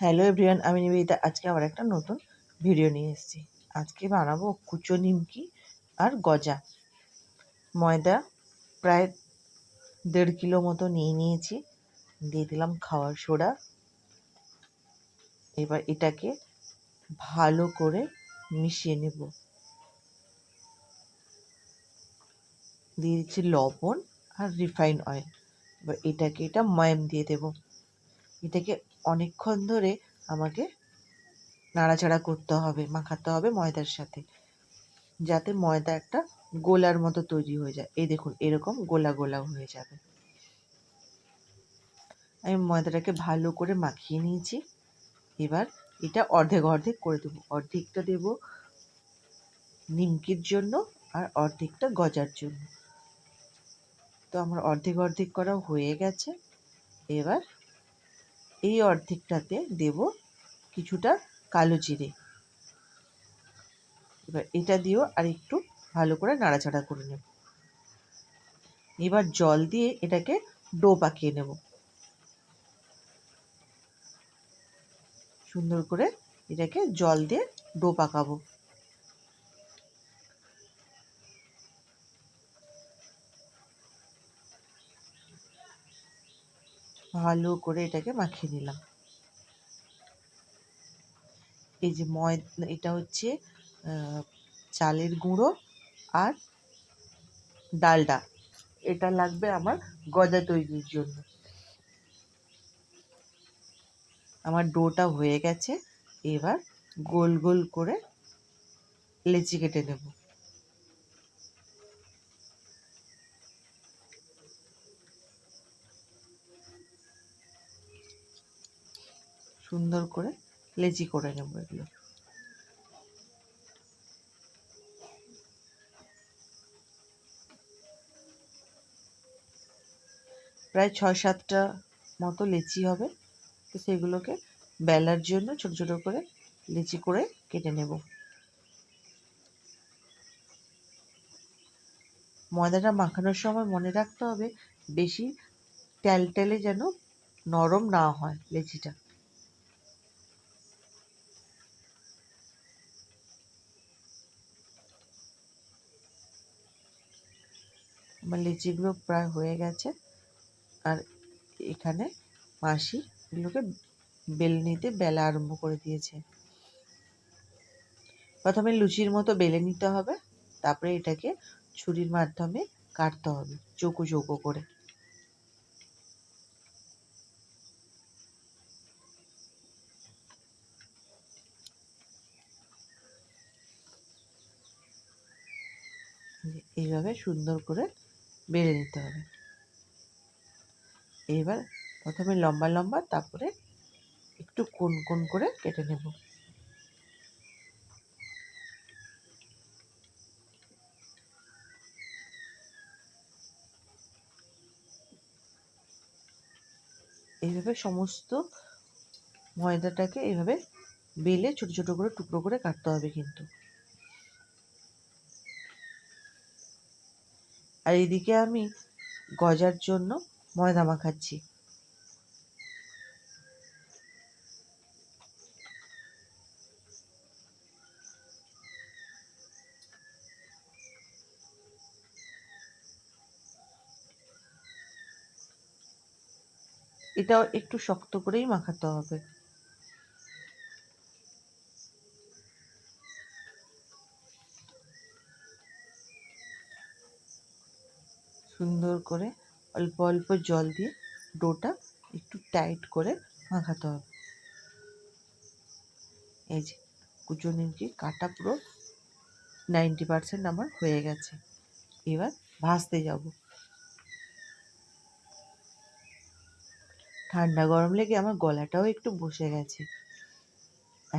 Hello everyone, আমি নিবেদিতা। আজকে আবার একটা নতুন ভিডিও নিয়ে এসেছি। আজকে বানাবো কুচো নিমকি আর গজা। ময়দা প্রায় 1.5 কিলো মতো নিয়ে নিয়েছি। দিয়ে দিলাম খাওয়ার সোডা। এবার এটাকে ভালো করে মিশিয়ে নেব। দিয়ে দিচ্ছি লবণ আর রিফাইন অয়েল। এবার এটা ময়াম দিয়ে দেব। এটাকে অনেকক্ষণ ধরে আমাকে নাড়াচাড়া করতে হবে, মাখাতে হবে ময়দার সাথে, যাতে ময়দা একটা গোলার মতো তৈরি হয়ে যায়। এই দেখুন, এরকম গোলা গোলা হয়ে যাবে। আমি ময়দাটাকে ভালো করে মাখিয়ে নিয়েছি। এবার এটা অর্ধেক অর্ধেক করে দেবো। অর্ধেকটা দেব নিমকির জন্য আর অর্ধেকটা গজার জন্য। তো আমার অর্ধেক অর্ধেক করা হয়ে গেছে। এবার এই অর্ধেকটাতে দেব কিছুটা কালো জিরে। এবার এটা দিয়েও আর একটু ভালো করে নাড়াচাড়া করে নেব। এবার জল দিয়ে এটাকে ডো পাকিয়ে নেব। সুন্দর করে এটাকে জল দিয়ে ডো পাকাবো। ভালো করে এটাকে মাখিয়ে নিলাম। এই যে এটা হচ্ছে চালের গুঁড়ো আর ডালডা। এটা লাগবে আমার গজা তৈরির জন্য। আমার ডোটা হয়ে গেছে। এবার গোল গোল করে লেচি কেটে নেব। সুন্দর করে লেচি করে নেব এগুলো। প্রায় 6-7টা মতো লেচি হবে। তো সেগুলোকে বেলার জন্য ছোট ছোট করে লেচি করে কেটে নেব। ময়দাটা মাখানোর সময় মনে রাখতে হবে বেশি টেলটেলে যেন নরম না হয় লেচিটা। আমার লিচিগুলো প্রায় হয়ে গেছে। আর এখানে মাসি এগুলোকে বেলনিতে বেলা আরম্ভ করে দিয়েছে। প্রথমে লুচির মতো বেলে নিতে হবে, তারপরে এটাকে ছুরির মাধ্যমে কাটতে হবে চৌকো চৌকো করে। এইভাবে সুন্দর করে বেলে নিতে হবে। এবার প্রথমে লম্বা লম্বা, তারপরে একটু কোণ কোণ করে কেটে নেব। এইভাবে সমস্ত ময়দাটাকে এইভাবে বেলে ছোট ছোট করে টুকরো করে কাটতে হবে কিন্তু। আর এদিকে আমি গজার জন্য ময়দা মাখাচ্ছি। এটাও একটু শক্ত করেই মাখাতে হবে। সুন্দর করে অল্প অল্প জল দিয়ে ডোটা একটু টাইট করে মাখাতে হবে। এই যে কুচো নিমকি কাটা পুরো 90% আমার হয়ে গেছে। এবার ভাজতে যাব। ঠান্ডা গরম লেগে আমার গলাটাও একটু বসে গেছে।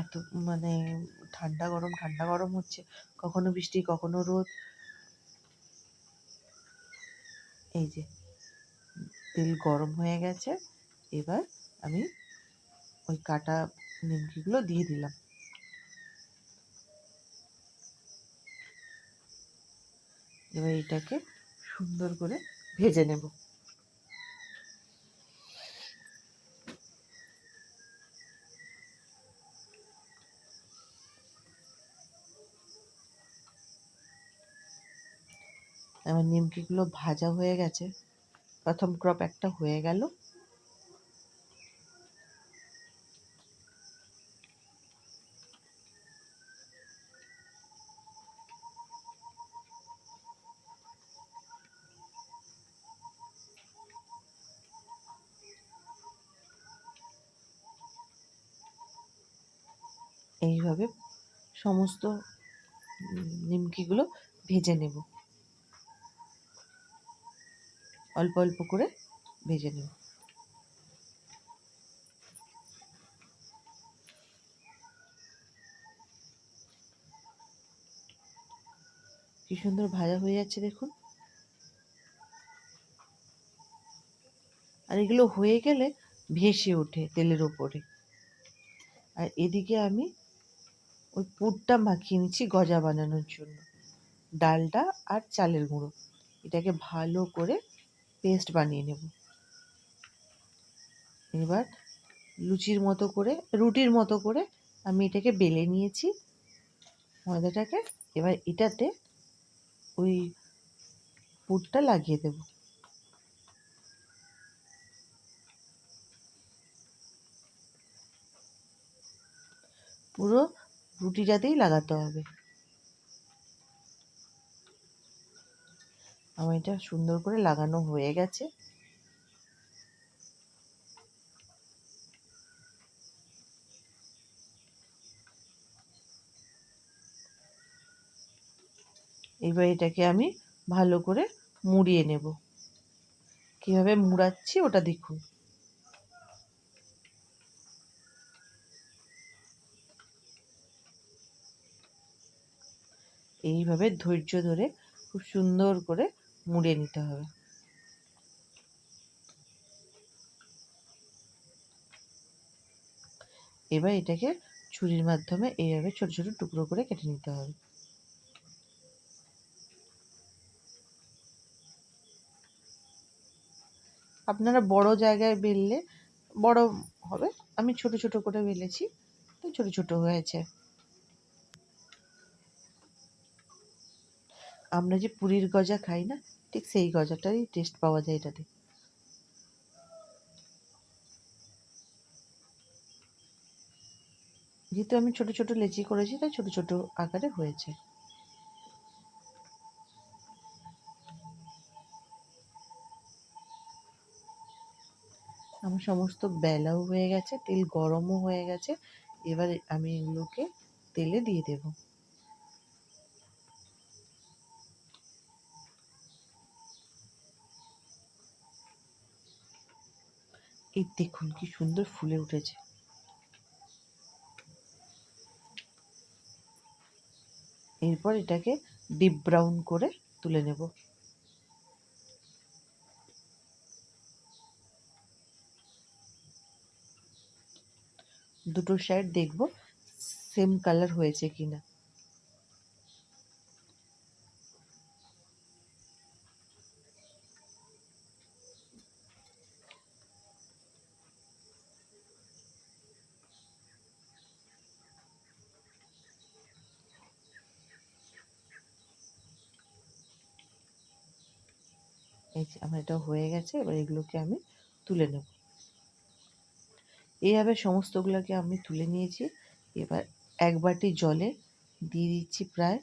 এত মানে ঠান্ডা গরম হচ্ছে, কখনো বৃষ্টি কখনো রোদ। এই যে তেল গরম হয়ে গেছে। এবার আমি ওই কাটা নিমকিগুলো দিয়ে দিলাম। এবার এটাকে সুন্দর করে ভেজে নেব। আমার নিমকিগুলো ভাজা হয়ে গেছে, প্রথম ক্রপ একটা হয়ে গেল। এইভাবে সমস্ত নিমকিগুলো ভেজে নেব, অল্প অল্প করে ভেজে নেব। কি সুন্দর ভাজা হয়ে যাচ্ছে দেখুন। আর এগুলো হয়ে গেলে ভেসে ওঠে তেলের ওপরে। আর এদিকে আমি ওই পুরটা মাখিয়ে নিচ্ছি গজা বানানোর জন্য। ডালটা আর চালের গুঁড়ো এটাকে ভালো করে পেস্ট বানিয়ে নেব। এবার রুটির মতো করে আমি এটাকে বেলে নিয়েছি ময়দাটাকে। এবার এটাতে ওই পুরটা লাগিয়ে দেব। পুরো রুটিটাতেই লাগাতে হবে। আমার এটা সুন্দর করে লাগানো হয়ে গেছে। এবার এটাকে আমি ভালো করে মুড়িয়ে নেব। কিভাবে মুড়াচ্ছি ওটা দেখুন। এইভাবে ধৈর্য ধরে খুব সুন্দর করে মুড়িয়ে নিতে হবে। এবার এটাকে ছুরির মাধ্যমে এইভাবে ছোট ছোট টুকরো করে কেটে নিতে হবে। আপনারা বড় জায়গায় বেললে বড় হবে, আমি ছোট ছোট করে বেলেছি, তো ছোট ছোট হয়েছে। আমরা যে পুরীর গজা খাই না, ঠিক সেই গজাটারই টেস্ট পাওয়া যায় এটাতে। যেহেতু আমি ছোট ছোট লেচি করেছি তাই ছোট ছোট আকারে হয়েছে। আমার সমস্ত বেলাও হয়ে গেছে, তেল গরমও হয়ে গেছে। এবার আমি এগুলোকে তেলে দিয়ে দেব। এই দেখুন কি সুন্দর ফুলে উঠেছে। এরপর এটাকে ডিপ ব্রাউন করে তুলে নেব। দুটো সাইড দেখব সেম কালার হয়েছে কিনা। এই যে আমার এটা হয়ে গেছে। এবার এগুলোকে আমি তুলে নেব। এইভাবে সমস্তগুলোকে আমি তুলে নিয়েছি। এবার এক বাটি জলে দিয়ে দিচ্ছি প্রায়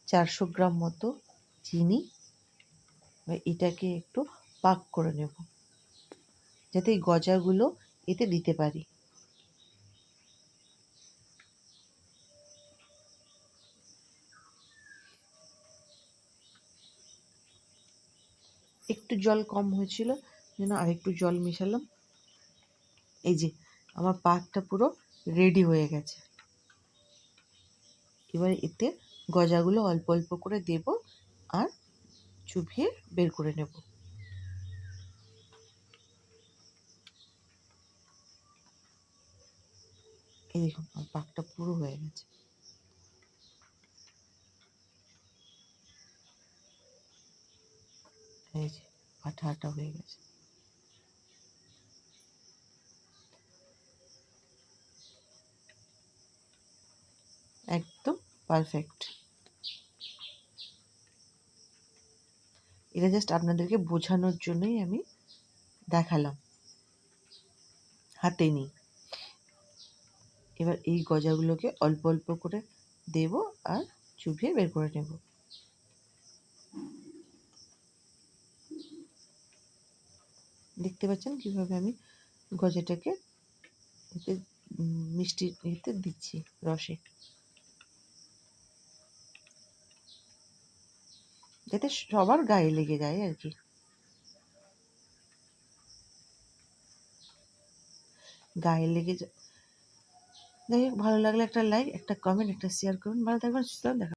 400 গ্রাম মতো চিনি। এবার এটাকে একটু পাক করে নেব, যাতে এই গজাগুলো এতে দিতে পারি। একটু জল কম হয়েছিল, যেন আরেকটু জল মেশালাম। এই যে আমার পাকটা পুরো রেডি হয়ে গেছে। এবার এতে গজাগুলো অল্প অল্প করে দেব আর চুবিয়ে বের করে নেব। এই দেখুন আমার পাকটা পুরো হয়ে গেছে। এই যে আঠা আঠা হয়ে গেছে। একদম পারফেক্ট। এটা জাস্ট আপনাদেরকে বোঝানোর জন্যই আমি দেখালাম, হাতে নিই। এবার এই গজাগুলোকে অল্প অল্প করে দেব আর চুপিয়ে বের করে নেব। দেখতে পাচ্ছেন কিভাবে আমি গজাটাকে এতে মিষ্টি এতে দিচ্ছি রসে, যাতে সবার গায়ে লেগে যায় আর কি। গায়ে লেগে যায়। যাই হোক, ভালো লাগলে একটা লাইক, একটা কমেন্ট, একটা শেয়ার করুন। ভালো থাকবেন, সুস্থ থাকবেন। দেখা